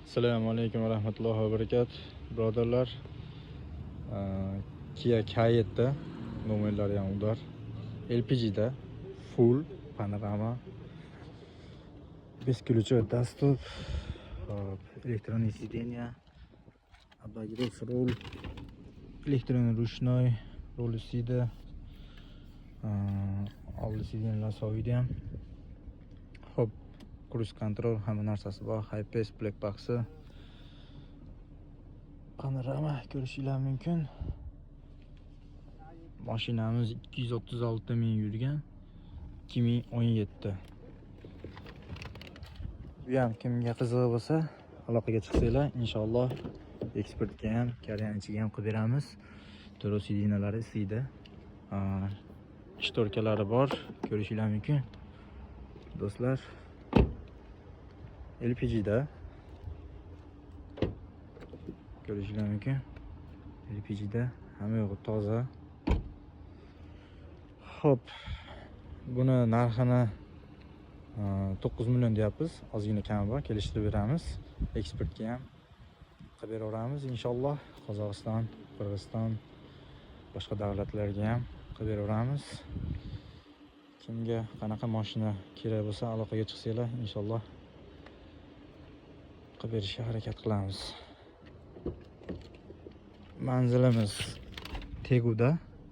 Assalomu alaykum va rahmatullohi va barakatuh. Birodarlar, Kia K7 nomerlari ham udar. LPG da full panorama 5 dastur, электронный сиденья, обогрев руль, электронный ручной руль ustida, oldi sidеньlar soviydi ham. Xo'p, cruise control hamma narsasi bor. High-pace black box, panorama ko'rishingiz mumkin. Mashinamiz 236 ming yurgan, 2017. Bu ham kimga qiziq bo'lsa, aloqaga chiqsanglar, inshaalloh eksportga ham, karyanchiga ham qilib beramiz. To'g'ri sidinalari istida. Shtorkalari bor, ko'rishingiz mumkin. Do'stlar, LPG da ko'rishingiz mumkin. LPG da hamma yo'g'i toza. Xo'p, buni narxini 9 million deyapmiz. Ozgina kami bor, kelishtirib beramiz. Eksportga ham qilib beraveramiz inshaalloh. Qozog'iston, Qirg'iziston, boshqa davlatlarga ham qilib beraveramiz. Kimga qanaqa mashina kerak bo'lsa, aloqaga chiqsanglar, inshaalloh qilib berishga harakat qilamiz. Manzilimiz Teguda,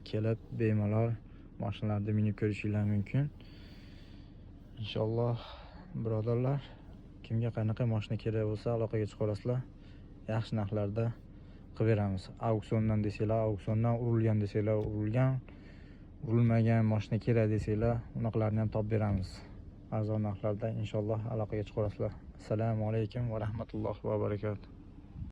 kelib bemalol mashinalarda minib ko'rishingiz mumkin. Inshaalloh birodarlar, kimga qanaqa mashina kerak bo'lsa, aloqaga chiqaverasizlar. Yaxshi narxlarda qilib beramiz. Auksiondan desanglar, auksiondan, urilgan desanglar, urilgan, urilmagan mashina kerak desanglar, unaqalarni ham topib beramiz. Arzon narxlarda inshaalloh aloqaga chiqaverasizlar. Assalomu alaykum va rahmatullohi va barakatuh.